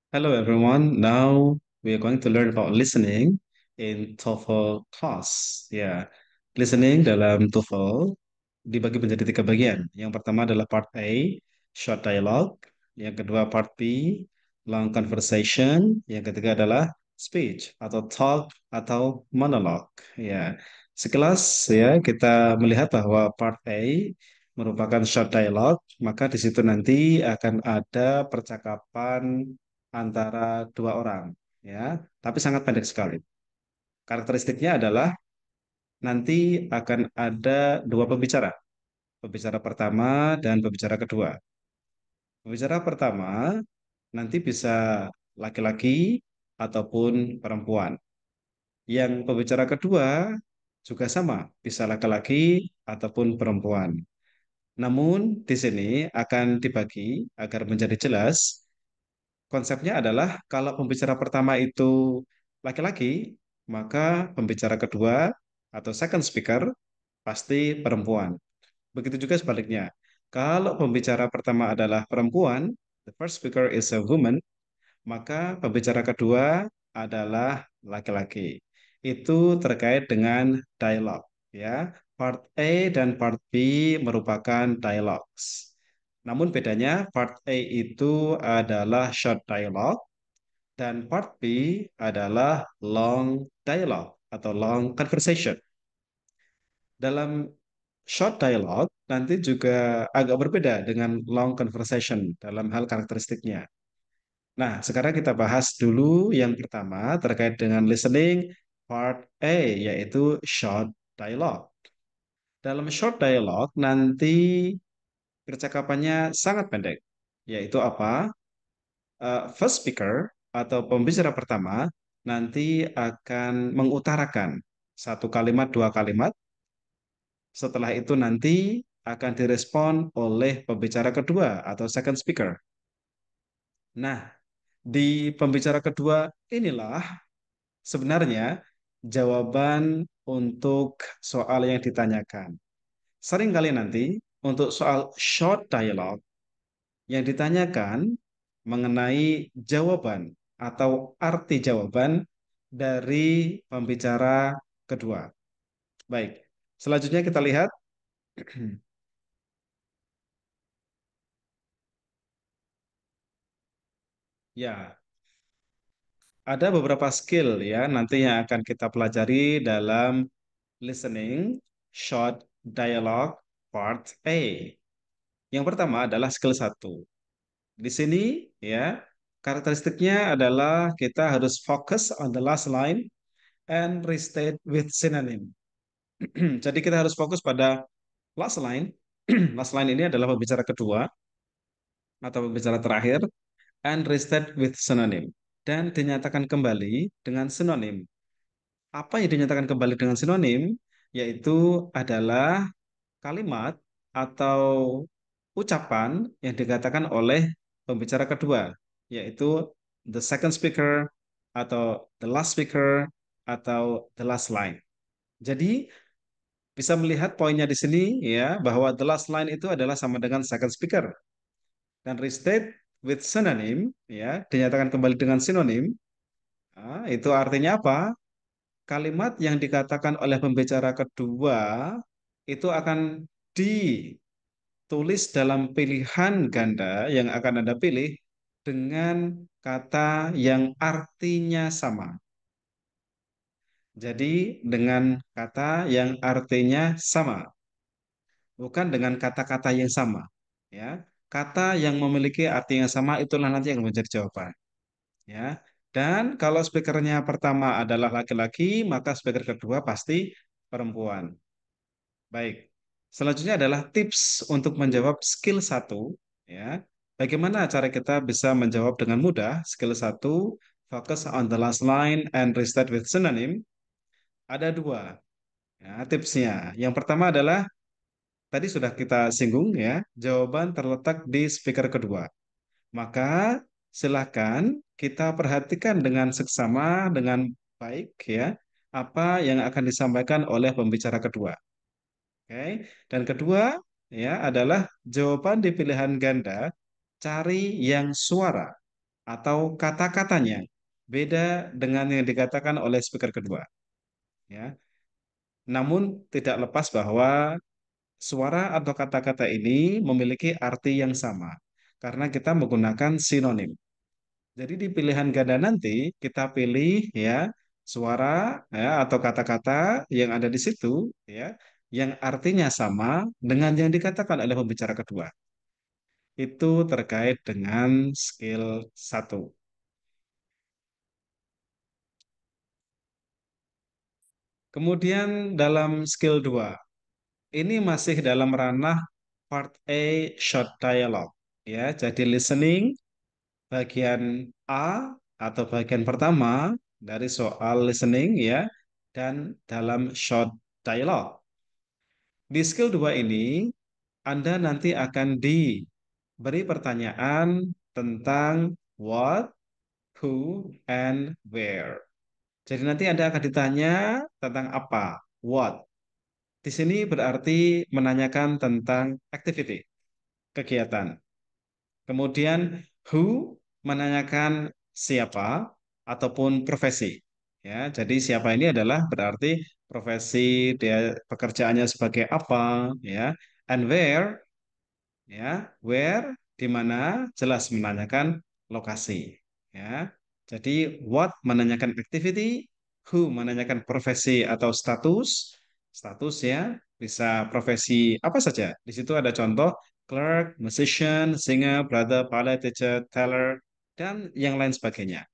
Hello everyone. Now we are going to learn about listening in TOEFL class. Ya, listening dalam TOEFL dibagi menjadi tiga bagian. Yang pertama adalah part A, short dialogue. Yang kedua part B, long conversation. Yang ketiga adalah speech atau talk atau monologue. Ya, sekilas ya kita melihat bahwa part A merupakan short dialogue, maka di situ nanti akan ada percakapan antara dua orang, ya, tapi sangat pendek sekali. Karakteristiknya adalah nanti akan ada dua pembicara, pembicara pertama dan pembicara kedua. Pembicara pertama nanti bisa laki-laki ataupun perempuan. Yang pembicara kedua juga sama, bisa laki-laki ataupun perempuan. Namun di sini akan dibagi agar menjadi jelas. Konsepnya adalah kalau pembicara pertama itu laki-laki, maka pembicara kedua atau second speaker pasti perempuan. Begitu juga sebaliknya. Kalau pembicara pertama adalah perempuan, the first speaker is a woman, maka pembicara kedua adalah laki-laki. Itu terkait dengan dialog, ya. Part A dan part B merupakan dialogues. Namun bedanya part A itu adalah short dialogue dan part B adalah long dialogue atau long conversation. Dalam short dialogue nanti juga agak berbeda dengan long conversation dalam hal karakteristiknya. Nah, sekarang kita bahas dulu yang pertama terkait dengan listening part A, yaitu short dialogue. Dalam short dialogue nanti percakapannya sangat pendek, yaitu apa? First speaker atau pembicara pertama nanti akan mengutarakan satu kalimat, dua kalimat. Setelah itu nanti akan direspon oleh pembicara kedua atau second speaker. Nah, di pembicara kedua inilah sebenarnya jawaban untuk soal yang ditanyakan. Seringkali nanti untuk soal short dialogue yang ditanyakan mengenai jawaban atau arti jawaban dari pembicara kedua. Baik, selanjutnya kita lihat. Ya, ada beberapa skill ya nanti yang akan kita pelajari dalam listening short dialogue part A. Yang pertama adalah skill satu. Di sini ya karakteristiknya adalah kita harus fokus on the last line and restate with synonym. Jadi kita harus fokus pada last line. Last line ini adalah pembicara kedua atau pembicara terakhir and restate with synonym dan dinyatakan kembali dengan sinonim. Apa yang dinyatakan kembali dengan sinonim yaitu adalah kalimat atau ucapan yang dikatakan oleh pembicara kedua, yaitu the second speaker atau the last speaker atau the last line. Jadi bisa melihat poinnya di sini ya bahwa the last line itu adalah sama dengan second speaker dan restate with synonym ya dinyatakan kembali dengan sinonim. Nah, itu artinya apa? Kalimat yang dikatakan oleh pembicara kedua itu akan ditulis dalam pilihan ganda yang akan Anda pilih dengan kata yang artinya sama. Jadi dengan kata yang artinya sama, bukan dengan kata-kata yang sama. Ya, kata yang memiliki arti yang sama itulah nanti yang menjadi jawaban. Ya, dan kalau speakernya pertama adalah laki-laki, maka speaker kedua pasti perempuan. Baik. Selanjutnya adalah tips untuk menjawab skill satu. Ya, bagaimana cara kita bisa menjawab dengan mudah skill satu, focus on the last line and restart with synonym. Ada dua ya, tipsnya. Yang pertama adalah tadi sudah kita singgung ya, jawaban terletak di speaker kedua. Maka silakan kita perhatikan dengan seksama, dengan baik ya, apa yang akan disampaikan oleh pembicara kedua. Oke. Dan kedua ya adalah jawaban di pilihan ganda, cari yang suara atau kata-katanya beda dengan yang dikatakan oleh speaker kedua, ya. Namun tidak lepas bahwa suara atau kata-kata ini memiliki arti yang sama karena kita menggunakan sinonim. Jadi di pilihan ganda nanti kita pilih ya suara ya atau kata-kata yang ada di situ ya yang artinya sama dengan yang dikatakan oleh pembicara kedua. Itu terkait dengan skill satu. Kemudian dalam skill 2 ini masih dalam ranah part A short dialogue ya. Jadi listening bagian A atau bagian pertama dari soal listening ya dan dalam short dialogue. Di skill 2 ini Anda nanti akan diberi pertanyaan tentang what, who, and where. Jadi nanti Anda akan ditanya tentang apa, what. Di sini berarti menanyakan tentang activity, kegiatan. Kemudian who menanyakan siapa ataupun profesi. Ya, jadi siapa ini adalah berarti profesi dia pekerjaannya sebagai apa, ya. And where, ya, where di mana jelas menanyakan lokasi, ya. Jadi what menanyakan activity, who menanyakan profesi atau status, status ya bisa profesi apa saja. Di situ ada contoh clerk, musician, singer, brother, pilot, teacher, teller, dan yang lain sebagainya.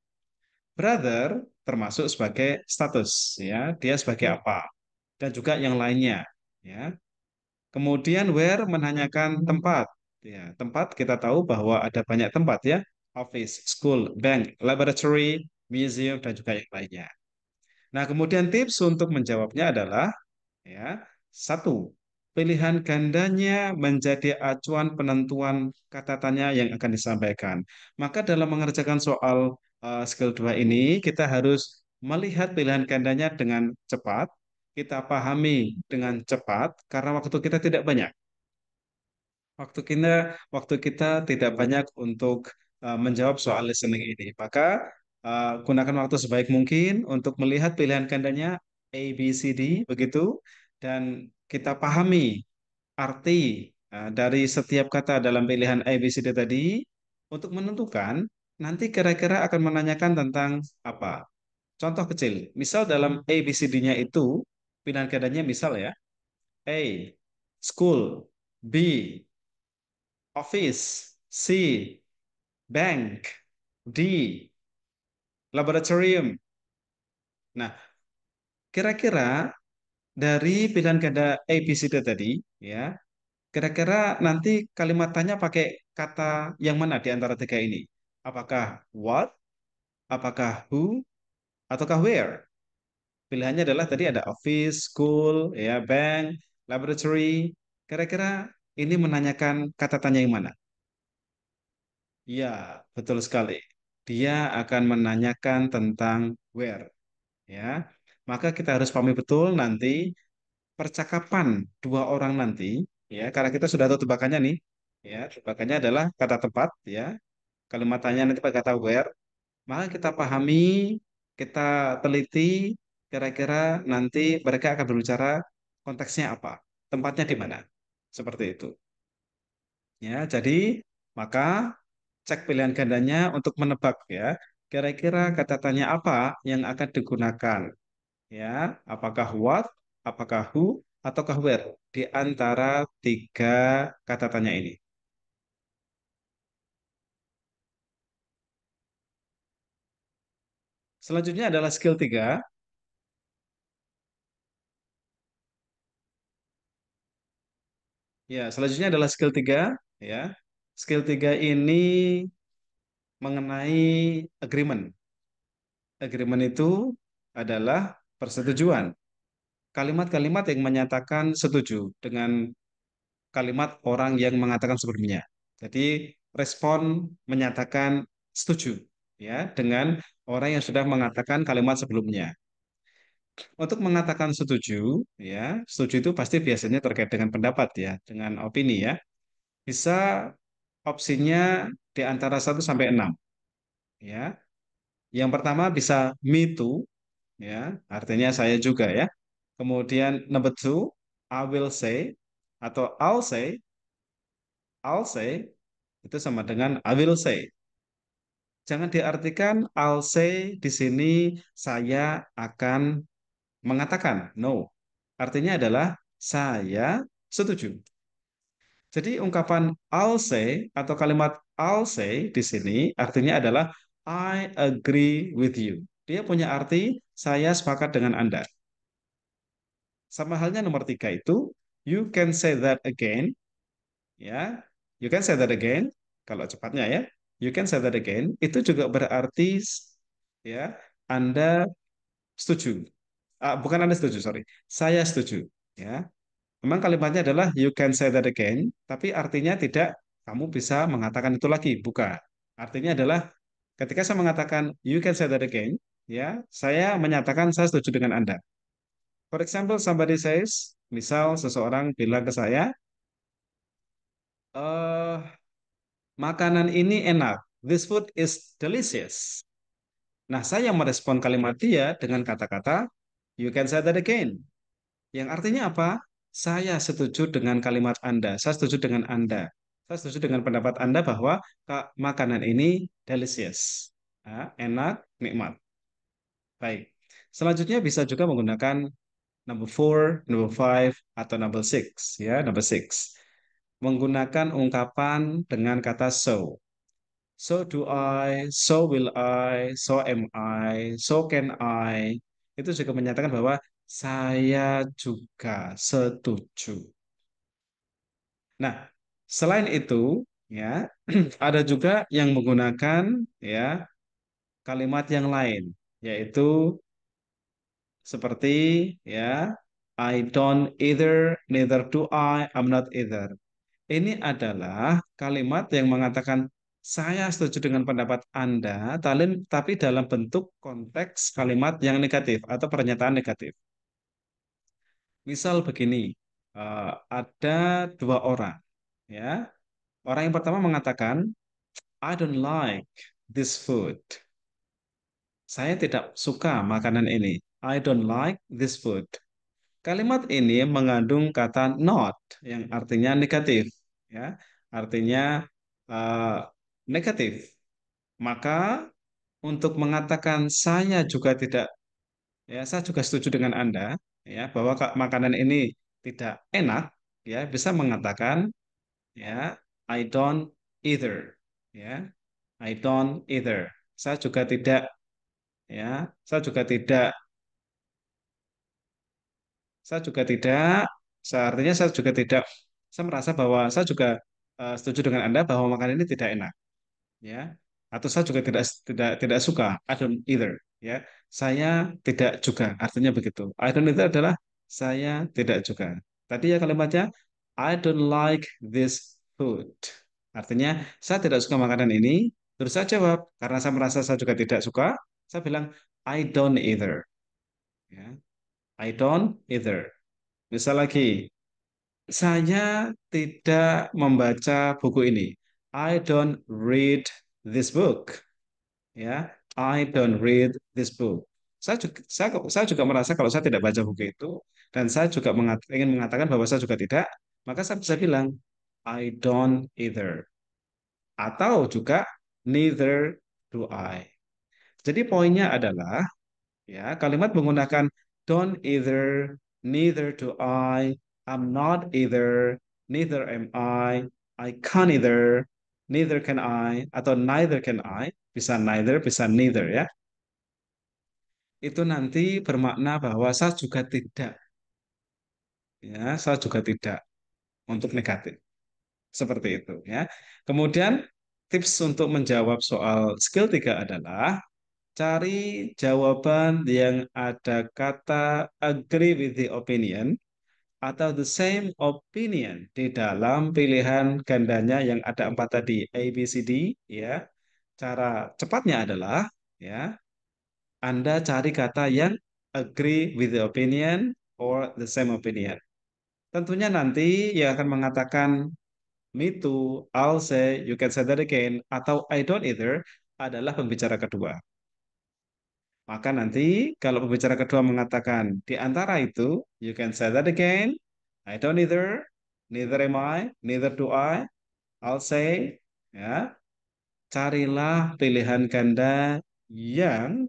Brother termasuk sebagai status ya, dia sebagai apa dan juga yang lainnya ya. Kemudian where menanyakan tempat. Ya, tempat kita tahu bahwa ada banyak tempat ya. Office, school, bank, laboratory, museum, dan juga yang lainnya. Nah, kemudian tips untuk menjawabnya adalah ya, satu, pilihan gandanya menjadi acuan penentuan kata tanya yang akan disampaikan. Maka dalam mengerjakan soal skill 2 ini, kita harus melihat pilihan gandanya dengan cepat, kita pahami dengan cepat, karena waktu kita tidak banyak. Waktu kita tidak banyak untuk menjawab soal listening ini. Maka gunakan waktu sebaik mungkin untuk melihat pilihan gandanya A, B, C, D begitu dan kita pahami arti dari setiap kata dalam pilihan A, B, C, D tadi untuk menentukan nanti kira-kira akan menanyakan tentang apa. Contoh kecil, misal dalam A, B, C, D-nya itu pilihan gandanya misal ya A, school, B, office, C, bank, D, laboratorium. Nah, kira-kira dari pilihan ganda A, B, C, D tadi, ya, kira-kira nanti kalimat tanya pakai kata yang mana di antara tiga ini? Apakah what, apakah who, ataukah where? Pilihannya adalah tadi ada office, school, ya, bank, laboratory. Kira-kira ini menanyakan kata tanya yang mana? Ya, betul sekali. Dia akan menanyakan tentang where, ya. Maka kita harus pahami betul nanti percakapan dua orang nanti, ya, karena kita sudah tahu tebakannya nih, ya, tebakannya adalah kata tempat, ya, kalimat tanya nanti pakai kata where, maka kita pahami, kita teliti, kira-kira nanti mereka akan berbicara konteksnya apa, tempatnya di mana, seperti itu, ya. Jadi maka cek pilihan gandanya untuk menebak ya. Kira-kira kata tanya apa yang akan digunakan ya? Apakah what, apakah who, ataukah where di antara tiga kata tanya ini. Selanjutnya adalah skill 3. Ya, selanjutnya adalah skill 3 ya. Skill 3 ini mengenai agreement. Agreement itu adalah persetujuan. Kalimat-kalimat yang menyatakan setuju dengan kalimat orang yang mengatakan sebelumnya. Jadi respon menyatakan setuju ya dengan orang yang sudah mengatakan kalimat sebelumnya. Untuk mengatakan setuju ya, setuju itu pasti biasanya terkait dengan pendapat ya, dengan opini ya. Bisa opsinya di antara 1 sampai 6. ya. Yang pertama bisa me too, ya, artinya saya juga ya. Kemudian number two, I will say atau I'll say itu sama dengan I will say. Jangan diartikan I'll say di sini saya akan mengatakan. No. Artinya adalah saya setuju. Jadi ungkapan I'll say atau kalimat I'll say di sini artinya adalah I agree with you. Dia punya arti saya sepakat dengan Anda. Sama halnya nomor tiga itu you can say that again, ya. You can say that again kalau cepatnya ya. You can say that again itu juga berarti ya Anda setuju. Ah, bukan Anda setuju, sorry. Saya setuju, ya. Memang kalimatnya adalah you can say that again, tapi artinya tidak kamu bisa mengatakan itu lagi, bukan. Artinya adalah ketika saya mengatakan you can say that again, ya, saya menyatakan saya setuju dengan Anda. For example, somebody says, misal seseorang bilang ke saya, eh makanan ini enak, this food is delicious. Nah, saya merespon kalimat dia dengan kata-kata you can say that again. Yang artinya apa? Saya setuju dengan kalimat Anda. Saya setuju dengan Anda. Saya setuju dengan pendapat Anda bahwa makanan ini delicious. Enak, nikmat. Baik. Selanjutnya bisa juga menggunakan number four, number five, atau number six. Ya, number six. Menggunakan ungkapan dengan kata so. So do I, so will I, so am I, so can I. Itu juga menyatakan bahwa saya juga setuju. Nah, selain itu, ya, ada juga yang menggunakan ya kalimat yang lain, yaitu seperti ya, I don't either, neither do I, I'm not either. Ini adalah kalimat yang mengatakan saya setuju dengan pendapat Anda, tapi dalam bentuk konteks kalimat yang negatif atau pernyataan negatif. Misal begini, ada dua orang, ya. Orang yang pertama mengatakan, I don't like this food. Saya tidak suka makanan ini. I don't like this food. Kalimat ini mengandung kata not yang artinya negatif, ya, artinya eh, negatif. Maka untuk mengatakan saya juga tidak, ya, saya juga setuju dengan Anda, ya, bahwa makanan ini tidak enak, ya, bisa mengatakan, ya, I don't either, ya, I don't either. Saya juga tidak, ya, saya juga tidak Saya juga tidak, artinya saya juga tidak, saya merasa bahwa saya juga setuju dengan Anda bahwa makanan ini tidak enak, ya. Atau saya juga tidak suka, I don't either, ya. Saya tidak juga, artinya begitu. I don't either adalah saya tidak juga. Tadi ya kalimatnya, I don't like this food. Artinya saya tidak suka makanan ini. Terus saya jawab, karena saya merasa saya juga tidak suka, saya bilang I don't either, ya. I don't either. Misal lagi, saya tidak membaca buku ini. I don't read this book. Ya, I don't read this book. Saya juga merasa kalau saya tidak baca buku itu dan saya juga ingin mengatakan bahwa saya juga tidak, maka saya bisa bilang I don't either. Atau juga neither do I. Jadi poinnya adalah ya, kalimat menggunakan don't either, neither do I'm not either, neither am I can't either, neither can I, atau neither can I, bisa neither, bisa neither ya. Itu nanti bermakna bahwa saya juga tidak, ya, saya juga tidak untuk negatif. Seperti itu ya. Kemudian tips untuk menjawab soal skill 3 adalah cari jawaban yang ada kata agree with the opinion atau the same opinion di dalam pilihan gandanya yang ada empat tadi, A, B, C, D, ya. Cara cepatnya adalah, ya, Anda cari kata yang agree with the opinion or the same opinion. Tentunya nanti yang akan mengatakan me too, I'll say, you can say that again, atau I don't either, adalah pembicara kedua. Maka nanti kalau pembicara kedua mengatakan di antara itu, you can say that again. I don't either, neither am I, neither do I. I'll say, ya, carilah pilihan ganda yang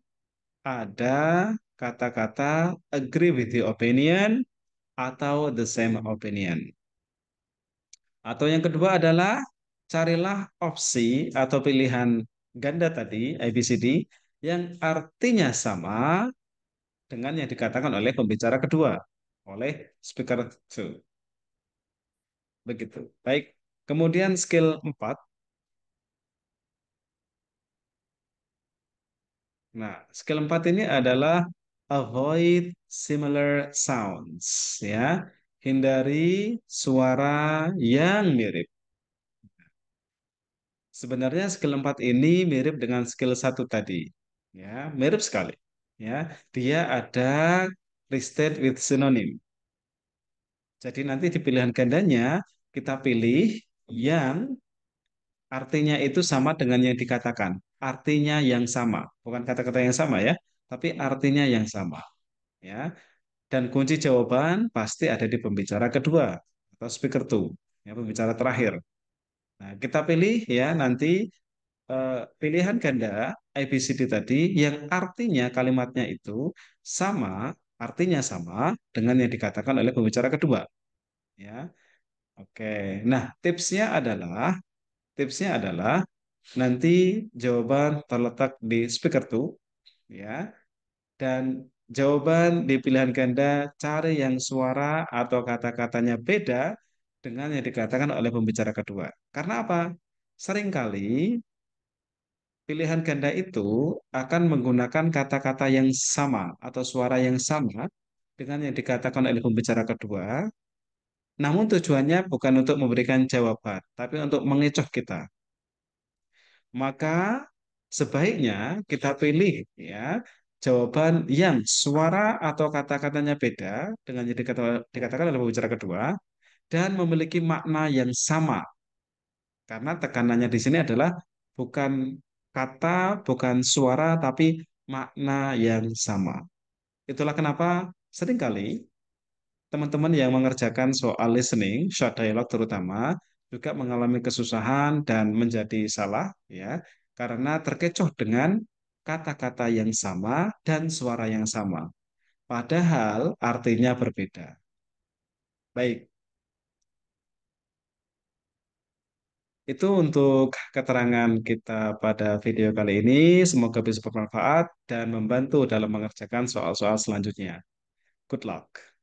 ada kata-kata agree with the opinion atau the same opinion. Atau yang kedua adalah carilah opsi atau pilihan ganda tadi, ABCD, yang artinya sama dengan yang dikatakan oleh pembicara kedua, oleh speaker two. Begitu. Baik. Kemudian skill 4. Nah, skill 4 ini adalah avoid similar sounds, ya. Hindari suara yang mirip. Sebenarnya skill 4 ini mirip dengan skill satu tadi. Ya, mirip sekali. Ya, dia ada listed with synonym. Jadi nanti di pilihan gandanya kita pilih yang artinya itu sama dengan yang dikatakan. Artinya yang sama, bukan kata-kata yang sama ya, tapi artinya yang sama. Ya, dan kunci jawaban pasti ada di pembicara kedua atau speaker two, ya, pembicara terakhir. Nah, kita pilih ya nanti pilihan ganda ABCD tadi yang artinya kalimatnya itu sama, artinya sama dengan yang dikatakan oleh pembicara kedua. Ya, oke. Nah, tipsnya adalah nanti jawaban terletak di speaker two, ya, dan jawaban di pilihan ganda cari yang suara atau kata-katanya beda dengan yang dikatakan oleh pembicara kedua. Karena apa? Seringkali pilihan ganda itu akan menggunakan kata-kata yang sama atau suara yang sama dengan yang dikatakan oleh pembicara kedua, namun tujuannya bukan untuk memberikan jawaban, tapi untuk mengecoh kita. Maka sebaiknya kita pilih ya jawaban yang suara atau kata-katanya beda dengan yang dikatakan oleh pembicara kedua dan memiliki makna yang sama. Karena tekanannya di sini adalah bukan kata, bukan suara, tapi makna yang sama. Itulah kenapa seringkali teman-teman yang mengerjakan soal listening, short dialogue terutama, juga mengalami kesusahan dan menjadi salah, ya, karena terkecoh dengan kata-kata yang sama dan suara yang sama. Padahal artinya berbeda. Baik, itu untuk keterangan kita pada video kali ini. Semoga bisa bermanfaat dan membantu dalam mengerjakan soal-soal selanjutnya. Good luck.